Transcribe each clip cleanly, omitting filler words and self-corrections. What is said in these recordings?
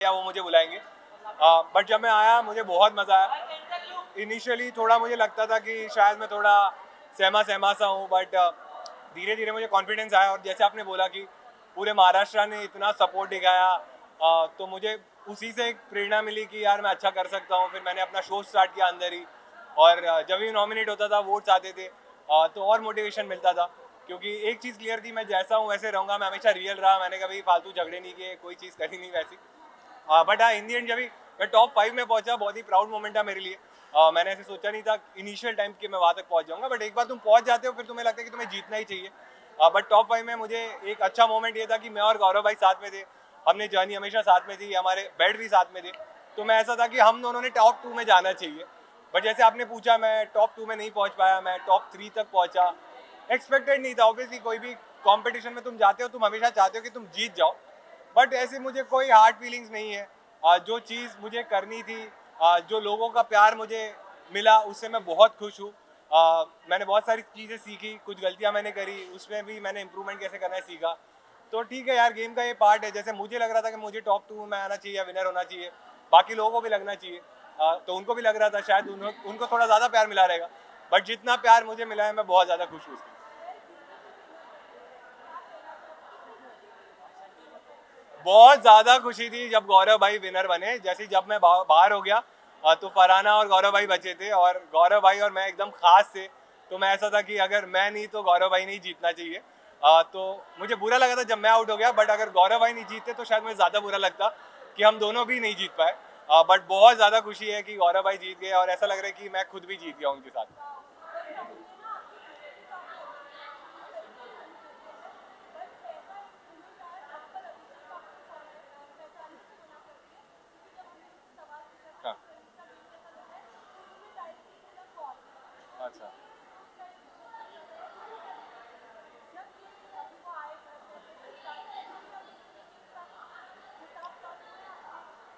या वो मुझे बुलाएंगे। बट जब मैं आया मुझे बहुत मज़ा आया। इनिशियली थोड़ा मुझे लगता था कि शायद मैं थोड़ा सहमा सहमा सा हूँ, बट धीरे धीरे मुझे कॉन्फिडेंस आया। और जैसे आपने बोला कि पूरे महाराष्ट्र ने इतना सपोर्ट दिखाया, तो मुझे उसी से एक प्रेरणा मिली कि यार मैं अच्छा कर सकता हूँ। फिर मैंने अपना शो स्टार्ट किया अंदर ही, और जब भी नॉमिनेट होता था, वोट्स आते थे, तो और मोटिवेशन मिलता था। क्योंकि एक चीज़ क्लियर थी, मैं जैसा हूँ वैसे रहूँगा। मैं हमेशा रियल रहा, मैंने कभी फालतू झगड़े नहीं किए, कोई चीज़ करी नहीं वैसी। बट हाँ, इन दी एंड जब भी मैं टॉप 5 में पहुंचा, बहुत ही प्राउड मोमेंट था मेरे लिए। मैंने ऐसे सोचा नहीं था इनिशियल टाइम कि मैं वहाँ तक पहुंच जाऊंगा, बट एक बार तुम पहुंच जाते हो फिर तुम्हें लगता है कि तुम्हें जीतना ही चाहिए। बट टॉप 5 में मुझे एक अच्छा मोमेंट ये था कि मैं और गौरव भाई साथ में थे। हमने जर्नी हमेशा साथ में थी, हमारे बेड भी साथ में थे। तो मैं ऐसा था कि हम दोनों ने टॉप 2 में जाना चाहिए। बट जैसे आपने पूछा, मैं टॉप 2 में नहीं पहुंच पाया, मैं टॉप 3 तक पहुंचा। एक्सपेक्टेड नहीं था, ऑब्वियसली कोई भी कंपटीशन में तुम जाते हो, तुम हमेशा चाहते हो कि तुम जीत जाओ। बट ऐसे मुझे कोई हार्ड फीलिंग्स नहीं है। जो चीज़ मुझे करनी थी, जो लोगों का प्यार मुझे मिला, उससे मैं बहुत खुश हूँ। मैंने बहुत सारी चीज़ें सीखी, कुछ गलतियाँ मैंने करी, उसमें भी मैंने इंप्रूवमेंट कैसे करना है सीखा। तो ठीक है यार, गेम का ये पार्ट है। जैसे मुझे लग रहा था कि मुझे टॉप 2 में आना चाहिए या विनर होना चाहिए, बाकी लोगों को भी लगना चाहिए। तो उनको भी लग रहा था, शायद उनको थोड़ा ज़्यादा प्यार मिला रहेगा। बट जितना प्यार मुझे मिला है, मैं बहुत ज़्यादा खुश हूँ उसकी। बहुत ज़्यादा खुशी थी जब गौरव भाई विनर बने। जैसे जब मैं बाहर हो गया, तो फरहाना और गौरव भाई बचे थे, और गौरव भाई और मैं एकदम खास थे। तो मैं ऐसा था कि अगर मैं नहीं तो गौरव भाई नहीं जीतना चाहिए। तो मुझे बुरा लगा था जब मैं आउट हो गया, बट अगर गौरव भाई नहीं जीते तो शायद मुझे ज़्यादा बुरा लगता कि हम दोनों भी नहीं जीत पाए। बट बहुत ज़्यादा खुशी है कि गौरव भाई जीत गए, और ऐसा लग रहा है कि मैं खुद भी जीत गया उनके साथ। हाँ। अच्छा।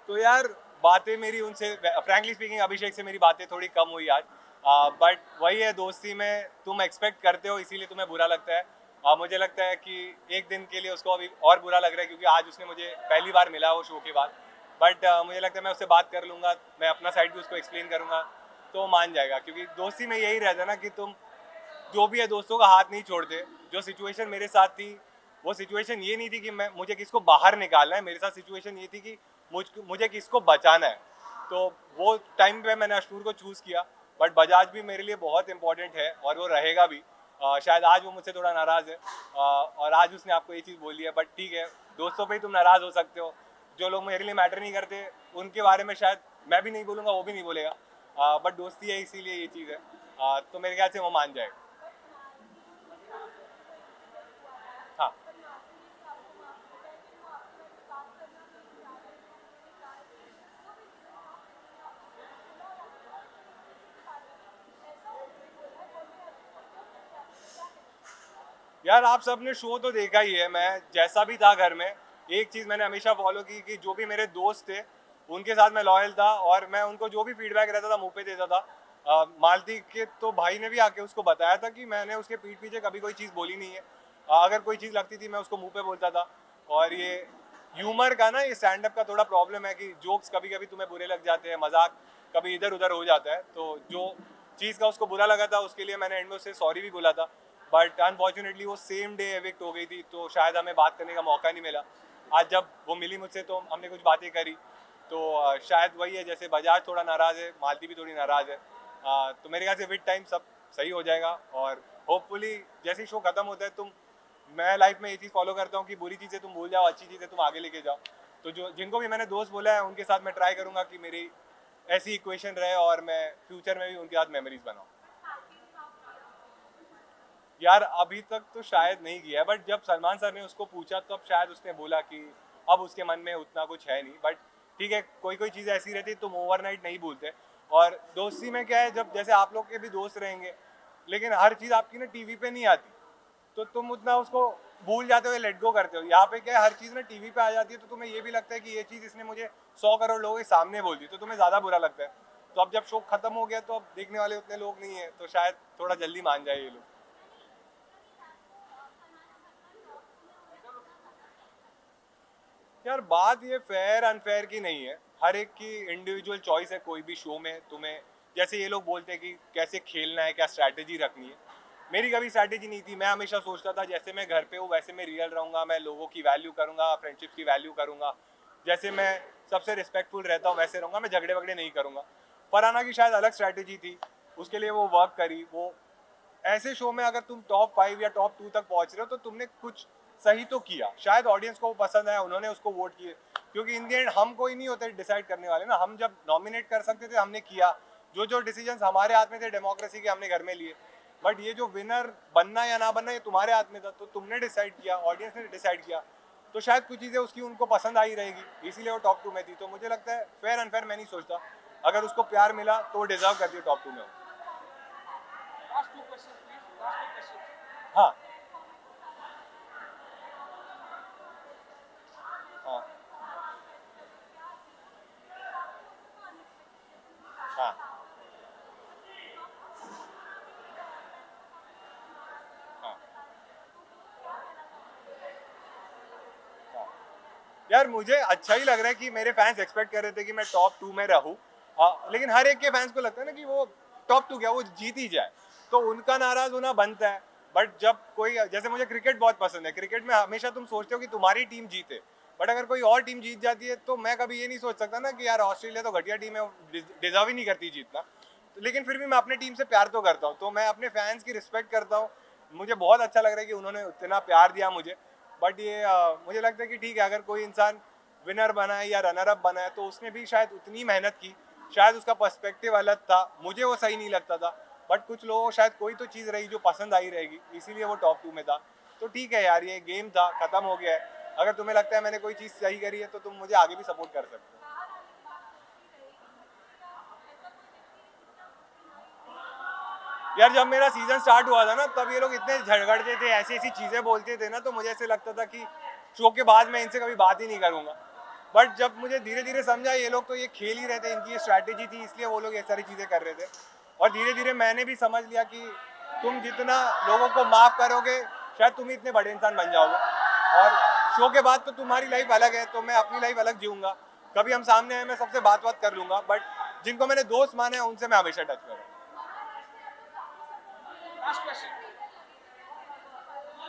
तो यार, बातें मेरी उनसे, फ्रैंकली स्पीकिंग, अभिषेक से मेरी बातें थोड़ी कम हुई आज। बट वही है, दोस्ती में तुम एक्सपेक्ट करते हो, इसीलिए तुम्हें बुरा लगता है। मुझे लगता है कि एक दिन के लिए उसको अभी और बुरा लग रहा है, क्योंकि आज उसने मुझे पहली बार मिला वो शो के बाद। बट मुझे लगता है मैं उससे बात कर लूँगा, मैं अपना साइड भी उसको एक्सप्लेन करूँगा, तो वो मान जाएगा। क्योंकि दोस्ती में यही रहता है ना कि तुम जो भी है, दोस्तों का हाथ नहीं छोड़ते। जो सिचुएशन मेरे साथ थी, वो सिचुएशन ये नहीं थी कि मैं मुझे किसको बाहर निकालना है। मेरे साथ सिचुएशन ये थी कि मुझे किसको बचाना है। तो वो टाइम पे मैंने अशनूर को चूज़ किया। बट बजाज भी मेरे लिए बहुत इंपॉर्टेंट है, और वो रहेगा भी। शायद आज वो मुझसे थोड़ा नाराज़ है, और आज उसने आपको ये चीज़ बोली है। बट ठीक है, दोस्तों पे ही तुम नाराज़ हो सकते हो। जो लोग मेरे लिए मैटर नहीं करते, उनके बारे में शायद मैं भी नहीं बोलूँगा, वो भी नहीं बोलेगा। बट दोस्ती है, इसीलिए ये चीज़ है। तो मेरे ख्याल से वो मान जाएगा। हाँ। यार, आप सबने शो तो देखा ही है। मैं जैसा भी था घर में, एक चीज़ मैंने हमेशा फॉलो की कि जो भी मेरे दोस्त थे, उनके साथ मैं लॉयल था, और मैं उनको जो भी फीडबैक रहता था मुंह पे देता था। मालती के तो भाई ने भी आके उसको बताया था कि मैंने उसके पीठ पीछे कभी कोई चीज़ बोली नहीं है। अगर कोई चीज़ लगती थी, मैं उसको मुंह पे बोलता था। और ये ह्यूमर का ना, ये स्टैंड अप का थोड़ा प्रॉब्लम है कि जोक्स कभी कभी तुम्हें बुरे लग जाते हैं, मजाक कभी इधर उधर हो जाता है। तो जो चीज़ का उसको बुरा लगा था, उसके लिए मैंने एंड में उससे सॉरी भी बोला था। बट अनफॉर्चुनेटली वो सेम डे एविक्ट हो गई थी, तो शायद हमें बात करने का मौका नहीं मिला। आज जब वो मिली मुझसे, तो हमने कुछ बातें करी। तो शायद वही है, जैसे बजाज थोड़ा नाराज़ है, मालती भी थोड़ी नाराज़ है। तो मेरे ख्याल से विद टाइम सब सही हो जाएगा। और होपफुली जैसे ही शो खत्म होता है, मैं लाइफ में ये चीज़ फॉलो करता हूँ कि बुरी चीज़ें तुम भूल जाओ, अच्छी चीज़ें तुम आगे लेके जाओ। तो जो जिनको भी मैंने दोस्त बोला है, उनके साथ मैं ट्राई करूँगा कि मेरी ऐसी इक्वेशन रहे, और मैं फ्यूचर में भी उनके साथ मेमोरीज बनाऊँ। यार, अभी तक तो शायद नहीं किया है, बट जब सलमान सर ने उसको पूछा, तब शायद उसने बोला कि अब उसके मन में उतना कुछ है नहीं। बट ठीक है, कोई कोई चीज़ ऐसी रहती है, तुम ओवरनाइट नहीं भूलते। और दोस्ती में क्या है, जब जैसे आप लोग के भी दोस्त रहेंगे, लेकिन हर चीज़ आपकी ना टीवी पे नहीं आती, तो तुम उतना उसको भूल जाते हो या लेट गो करते हो। यहाँ पे क्या है, हर चीज़ ना टीवी पे आ जाती है, तो तुम्हें ये भी लगता है कि ये चीज़ इसने मुझे 100 करोड़ लोगों के सामने बोल दी, तो तुम्हें ज़्यादा बुरा लगता है। तो अब जब शो खत्म हो गया, तो अब देखने वाले उतने लोग नहीं है, तो शायद थोड़ा जल्दी मान जाए ये लोग। यार बात ये फेयर अनफेयर की नहीं है, हर एक की इंडिविजुअल चॉइस है। कोई भी शो में तुम्हें, जैसे ये लोग बोलते हैं कि कैसे खेलना है, क्या स्ट्रैटेजी रखनी है, मेरी कभी स्ट्रैटेजी नहीं थी। मैं हमेशा सोचता था जैसे मैं घर पे हूँ वैसे मैं रियल रहूँगा, मैं लोगों की वैल्यू करूँगा, फ्रेंडशिप की वैल्यू करूँगा, जैसे मैं सबसे रिस्पेक्टफुल रहता हूँ वैसे रहूँगा, मैं झगड़े वगड़े नहीं करूँगा। फरहाना की शायद अलग स्ट्रैटेजी थी, उसके लिए वो वर्क करी। वो ऐसे शो में अगर तुम टॉप 5 या टॉप 2 तक पहुंच रहे हो तो तुमने कुछ सही तो किया, शायद ऑडियंस को पसंद आया, उन्होंने उसको वोट किए। क्योंकि इन दी एंड हम कोई नहीं होते डिसाइड करने वाले ना, हम जब नॉमिनेट कर सकते थे हमने किया, जो जो डिसीजंस हमारे हाथ में थे डेमोक्रेसी के हमने घर में लिए। बट ये जो विनर बनना या ना बनना ये तुम्हारे हाथ में था, तो तुमने डिसाइड किया, ऑडियंस ने डिसाइड किया, तो शायद कुछ चीज़ें उसकी उनको पसंद आई रहेगी, इसीलिए वो टॉप 2 में थी। तो मुझे लगता है फेयर अनफेयर मैं नहीं सोचता, अगर उसको प्यार मिला तो वो डिजर्व करती है टॉप 2 में हो। हाँ हाँ हाँ हाँ हाँ। यार मुझे अच्छा ही लग रहा है कि मेरे फैंस एक्सपेक्ट कर रहे थे कि मैं टॉप 2 में रहूं। लेकिन हर एक के फैंस को लगता है ना कि वो टॉप 2 क्या वो जीत ही जाए, तो उनका नाराज होना बनता है। बट जब कोई, जैसे मुझे क्रिकेट बहुत पसंद है, क्रिकेट में हमेशा तुम सोचते हो कि तुम्हारी टीम जीते, बट अगर कोई और टीम जीत जाती है तो मैं कभी ये नहीं सोच सकता ना कि यार ऑस्ट्रेलिया तो घटिया टीम है, डिजर्व ही नहीं करती जीतना। तो लेकिन फिर भी मैं अपनी टीम से प्यार तो करता हूँ, तो मैं अपने फैंस की रिस्पेक्ट करता हूँ। मुझे बहुत अच्छा लग रहा है कि उन्होंने उतना प्यार दिया मुझे। बट ये मुझे लगता है कि ठीक है, अगर कोई इंसान विनर बना है या रनर अप बना है तो उसने भी शायद उतनी मेहनत की, शायद उसका पर्सपेक्टिव अलग था, मुझे वो सही नहीं लगता था। बट कुछ लोगों को शायद कोई तो चीज़ रही जो पसंद आई रहेगी, इसीलिए वो टॉप 2 में था। तो ठीक है यार, ये गेम था, खत्म हो गया है। अगर तुम्हें लगता है मैंने कोई चीज़ सही करी है तो तुम मुझे आगे भी सपोर्ट कर सकते हो। यार जब मेरा सीजन स्टार्ट हुआ था ना, तब ये लोग इतने झगड़ते थे, ऐसी ऐसी चीज़ें बोलते थे ना, तो मुझे ऐसे लगता था कि शो के बाद मैं इनसे कभी बात ही नहीं करूंगा। बट जब मुझे धीरे धीरे समझा ये लोग तो ये खेल ही रहे थे, इनकी ये स्ट्रैटेजी थी, इसलिए वो लोग ये सारी चीज़ें कर रहे थे। और धीरे धीरे मैंने भी समझ लिया कि तुम जितना लोगों को माफ़ करोगे शायद तुम ही इतने बड़े इंसान बन जाओगे। और शो के बाद तो तुम्हारी लाइफ अलग है, तो मैं अपनी लाइफ अलग जीऊँगा। कभी हम सामने आए मैं सबसे बात बात कर लूँगा, बट जिनको मैंने दोस्त माने हैं उनसे मैं हमेशा टच करूँगा।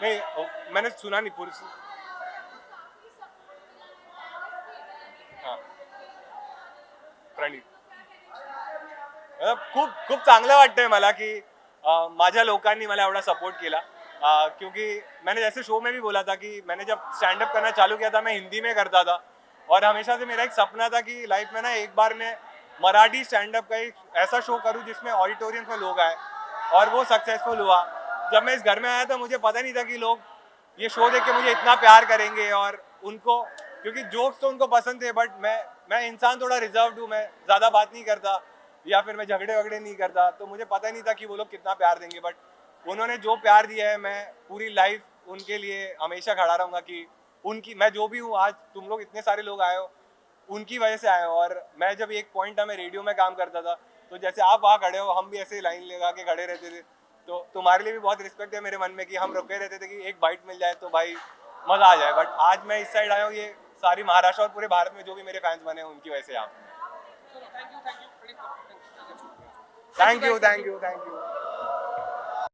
नहीं मैंने सुना नहीं पूरी हाँ, प्रणीत। खूप खूप चांगलं वाटतंय मला की माझ्या लोकांनी मला एवढा सपोर्ट केला। क्योंकि मैंने जैसे शो में भी बोला था कि मैंने जब स्टैंड अप करना चालू किया था मैं हिंदी में करता था, और हमेशा से मेरा एक सपना था कि लाइफ में ना एक बार मैं मराठी स्टैंड अप का एक ऐसा शो करूं जिसमें ऑडिटोरियम में लोग आए, और वो सक्सेसफुल हुआ। जब मैं इस घर में आया था मुझे पता नहीं था कि लोग ये शो देख के मुझे इतना प्यार करेंगे, और उनको, क्योंकि जोक्स तो उनको पसंद थे, बट मैं इंसान थोड़ा रिजर्व्ड हूँ, मैं ज़्यादा बात नहीं करता या फिर मैं झगड़े वगड़े नहीं करता, तो मुझे पता नहीं था कि वो लोग कितना प्यार देंगे। बट उन्होंने जो प्यार दिया है, मैं पूरी लाइफ उनके लिए हमेशा खड़ा रहूँगा कि उनकी, मैं जो भी हूँ आज, तुम लोग इतने सारे लोग आए हो उनकी वजह से आए हो। और मैं जब एक पॉइंट था मैं रेडियो में काम करता था, तो जैसे आप वहाँ खड़े हो हम भी ऐसे लाइन लगा के खड़े रहते थे, तो तुम्हारे लिए भी बहुत रिस्पेक्ट है मेरे मन में कि हम रुके रहते थे कि एक बाइट मिल जाए तो भाई मज़ा आ जाए। बट आज मैं इस साइड आया हूँ, ये सारी महाराष्ट्र और पूरे भारत में जो भी मेरे फैंस बने हैं उनकी वजह से यहाँ। Thank you thank you thank you.